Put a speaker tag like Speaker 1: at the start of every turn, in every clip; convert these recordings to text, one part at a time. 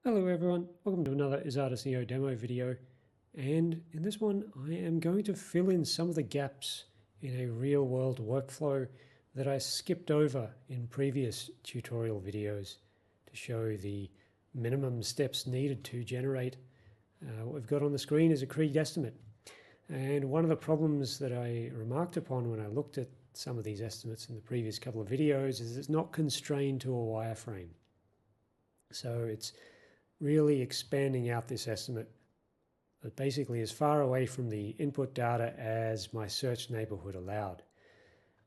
Speaker 1: Hello everyone, welcome to another Isatis.neo demo video, and in this one I am going to fill in some of the gaps in a real-world workflow that I skipped over in previous tutorial videos to show the minimum steps needed to generate what we've got on the screen is a creed estimate. And one of the problems that I remarked upon when I looked at some of these estimates in the previous couple of videos is it's not constrained to a wireframe. So it's really expanding out this estimate, but basically as far away from the input data as my search neighborhood allowed.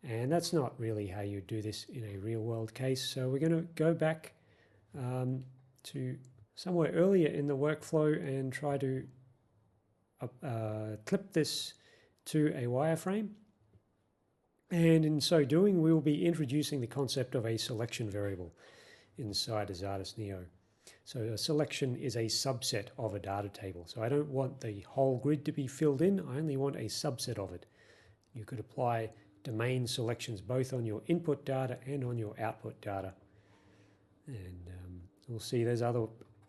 Speaker 1: And that's not really how you do this in a real world case. So we're going to go back to somewhere earlier in the workflow and try to clip this to a wireframe. And in so doing, we will be introducing the concept of a selection variable inside Isatis.neo. So a selection is a subset of a data table. So I don't want the whole grid to be filled in, I only want a subset of it. You could apply domain selections both on your input data and on your output data. And we'll see there's other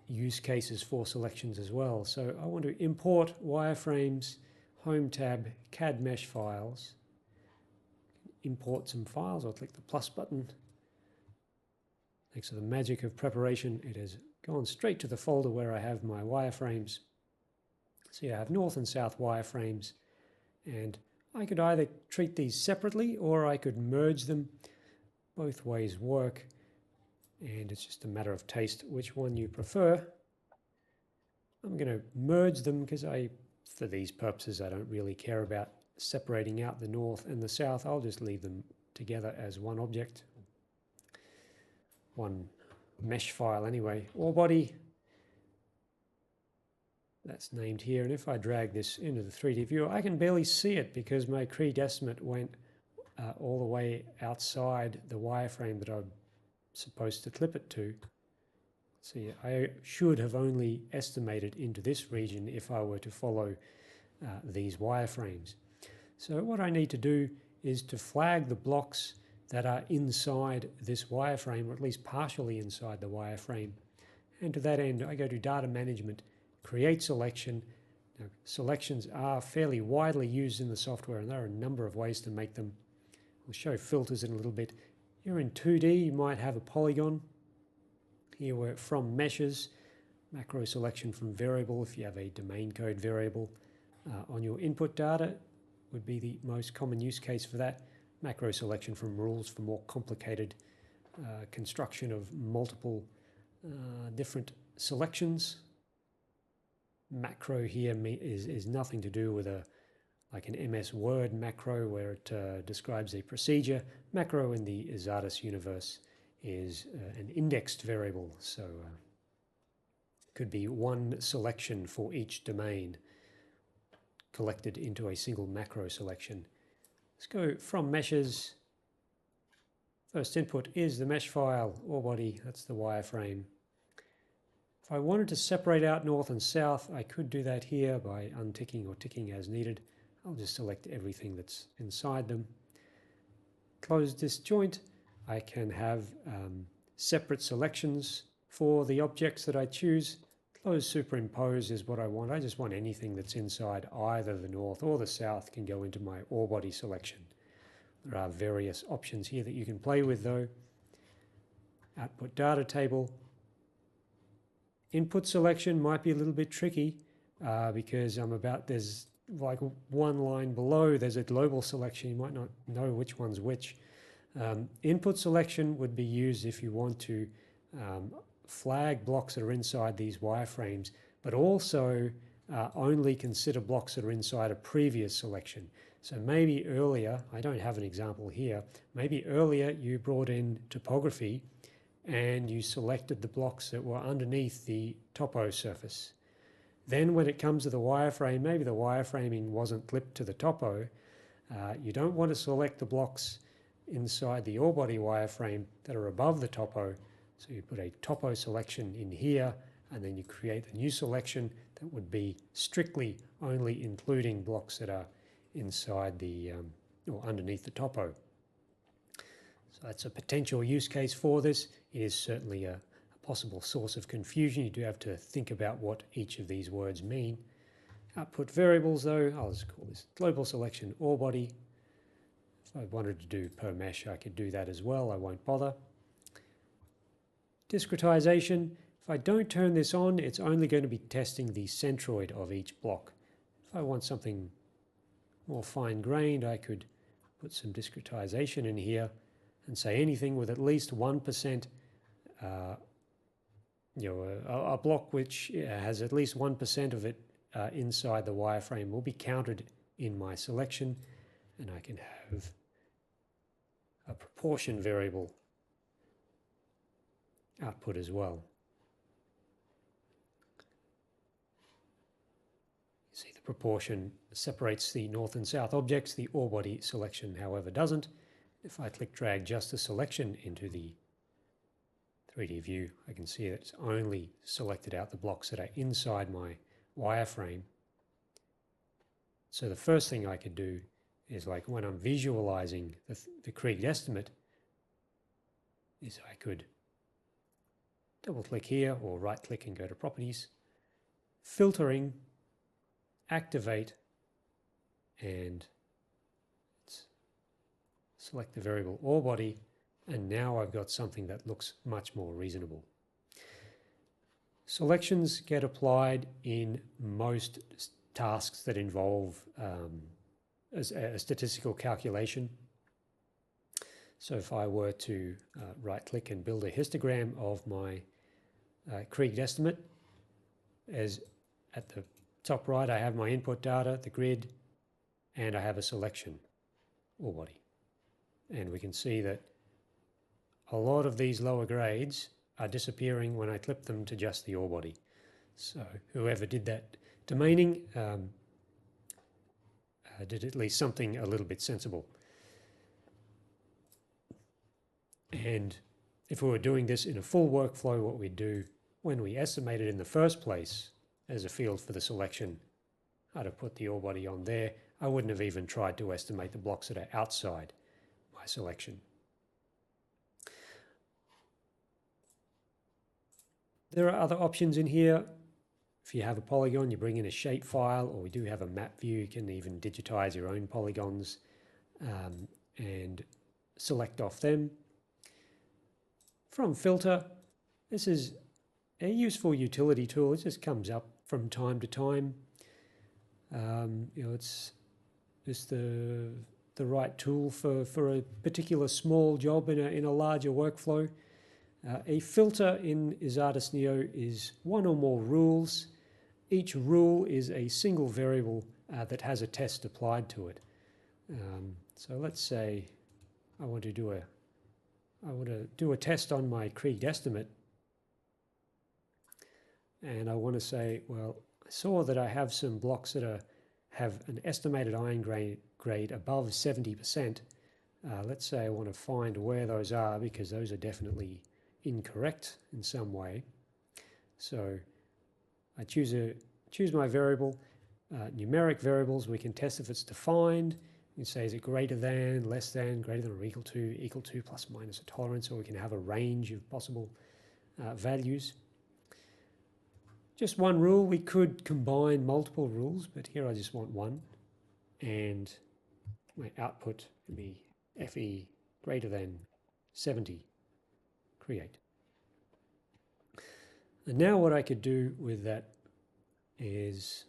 Speaker 1: use cases for selections as well. So I want to import wireframes, home tab, CAD mesh files, import some files. I'll click the plus button. Thanks to the magic of preparation, it has gone straight to the folder where I have my wireframes. See, I have north and south wireframes, and I could either treat these separately or I could merge them. Both ways work, and it's just a matter of taste which one you prefer. I'm going to merge them because for these purposes, I don't really care about separating out the north and the south. I'll just leave them together as one object. One mesh file anyway, or body, that's named here. And if I drag this into the 3D viewer, I can barely see it because my creed estimate went all the way outside the wireframe that I'm supposed to clip it to. See, I should have only estimated into this region if I were to follow these wireframes. So what I need to do is to flag the blocks that are inside this wireframe, or at least partially inside the wireframe. And to that end, I go to Data Management, Create Selection. Now, selections are fairly widely used in the software, and there are a number of ways to make them. We'll show filters in a little bit. Here in 2D, you might have a polygon. Here we're from meshes, macro selection from variable, if you have a domain code variable. On your input data would be the most common use case for that. Macro selection from rules for more complicated construction of multiple different selections. Macro here is nothing to do with like an MS Word macro where it describes a procedure. Macro in the Isatis universe is an indexed variable, so it could be one selection for each domain collected into a single macro selection. Let's go from meshes. First input is the mesh file, or body, that's the wireframe. If I wanted to separate out north and south, I could do that here by unticking or ticking as needed. I'll just select everything that's inside them. Close disjoint. I can have separate selections for the objects that I choose. Close superimpose is what I want. I just want anything that's inside either the north or the south can go into my or body selection. There are various options here that you can play with though. Output data table. Input selection might be a little bit tricky because there's like one line below, there's a global selection. You might not know which one's which. Input selection would be used if you want to flag blocks that are inside these wireframes, but also only consider blocks that are inside a previous selection. So maybe earlier, I don't have an example here, maybe earlier you brought in topography and you selected the blocks that were underneath the topo surface. Then when it comes to the wireframe, maybe the wireframing wasn't clipped to the topo. You don't want to select the blocks inside the or body wireframe that are above the topo. So you put a topo selection in here, and then you create a new selection that would be strictly only including blocks that are inside the or underneath the topo. So that's a potential use case for this. It is certainly a possible source of confusion. You do have to think about what each of these words mean. Output variables though, I'll just call this global selection ore body. If I wanted to do per mesh, I could do that as well. I won't bother. Discretization, if I don't turn this on, it's only going to be testing the centroid of each block. If I want something more fine-grained, I could put some discretization in here and say anything with at least 1%, a block which has at least 1% of it inside the wireframe will be counted in my selection, and I can have a proportion variable output as well. You see the proportion separates the north and south objects. The ore body selection, however, doesn't. If I click drag just the selection into the 3D view, I can see that it's only selected out the blocks that are inside my wireframe. So the first thing I could do is, like when I'm visualizing the Krieg estimate, is I could double click here or right click and go to properties, filtering, activate, and select the variable ore body, and now I've got something that looks much more reasonable. Selections get applied in most tasks that involve a statistical calculation. So if I were to right click and build a histogram of my Krieg estimate, as at the top right I have my input data, the grid, and I have a selection ore body. And we can see that a lot of these lower grades are disappearing when I clip them to just the ore body. So whoever did that domaining did at least something a little bit sensible. And if we were doing this in a full workflow, what we'd do when we estimated in the first place as a field for the selection, I'd have put the ore body on there. I wouldn't have even tried to estimate the blocks that are outside my selection. There are other options in here. If you have a polygon, you bring in a shape file, or we do have a map view. You can even digitize your own polygons and select off them. From filter, this is a useful utility tool. It just comes up from time to time. It's just the right tool for a particular small job in a larger workflow. A filter in Isatis.neo is one or more rules. Each rule is a single variable that has a test applied to it. So let's say I want to do a test on my Krieg estimate, and I want to say, well, I saw that I have some blocks that have an estimated iron grade above 70%. Let's say I want to find where those are, because those are definitely incorrect in some way. So I choose my variable. Numeric variables, we can test if it's defined. You can say, is it greater than, less than, greater than or equal to, plus or minus a tolerance, or we can have a range of possible values. Just one rule. We could combine multiple rules, but here I just want one. And my output can be FE greater than 70. Create. And now what I could do with that is,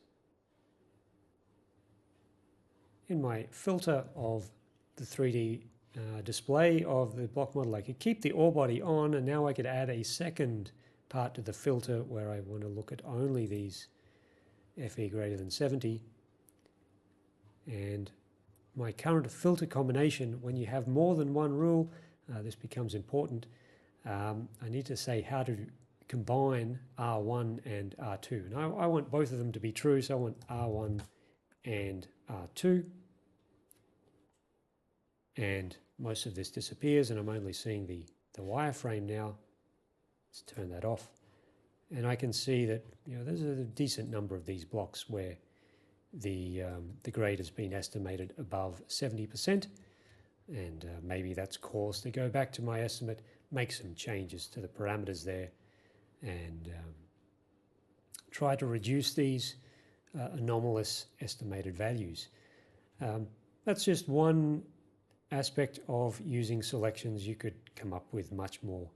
Speaker 1: in my filter of the 3D display of the block model, I could keep the ore body on, and now I could add a second part to the filter where I want to look at only these FE greater than 70. And my current filter combination, when you have more than one rule, this becomes important. I need to say how to combine R1 and R2. Now I want both of them to be true, so I want R1 and R2. And most of this disappears, and I'm only seeing the wireframe now. Let's turn that off. And I can see that there's a decent number of these blocks where the grade has been estimated above 70%. And maybe that's cause to go back to my estimate, make some changes to the parameters there, and try to reduce these anomalous estimated values. That's just one aspect of using selections. You could come up with much more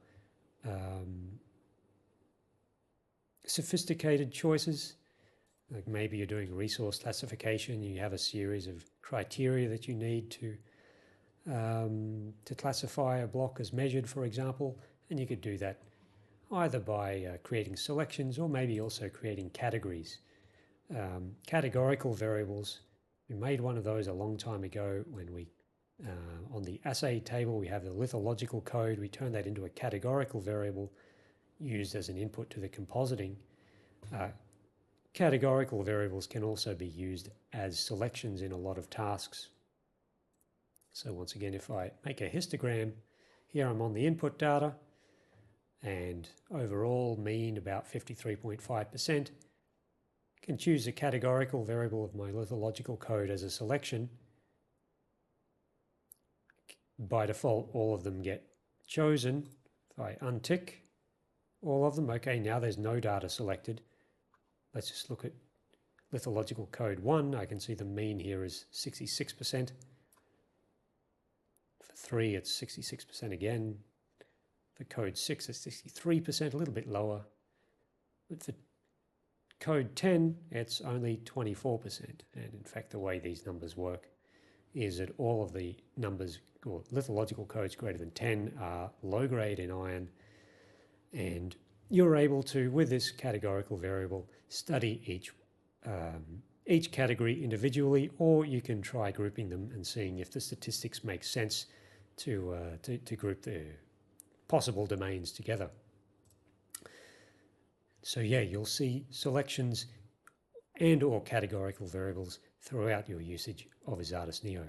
Speaker 1: sophisticated choices. Like maybe you're doing resource classification, you have a series of criteria that you need to classify a block as measured, for example, and you could do that either by creating selections or maybe also creating categories. Categorical variables, we made one of those a long time ago when we, on the assay table, we have the lithological code. We turn that into a categorical variable used as an input to the compositing. Categorical variables can also be used as selections in a lot of tasks. So once again, if I make a histogram, here I'm on the input data, and overall mean about 53.5%. Can choose a categorical variable of my lithological code as a selection. By default, all of them get chosen. If I untick all of them, okay, now there's no data selected. Let's just look at lithological code 1. I can see the mean here is 66%. For 3, it's 66% again. For code 6, it's 63%, a little bit lower. But for code 10, it's only 24%. And in fact, the way these numbers work is that all of the numbers, or lithological codes greater than 10, are low grade in iron. And you're able to, with this categorical variable, study each category individually, or you can try grouping them and seeing if the statistics make sense to group the possible domains together. So yeah, you'll see selections and or categorical variables throughout your usage of Isatis.neo.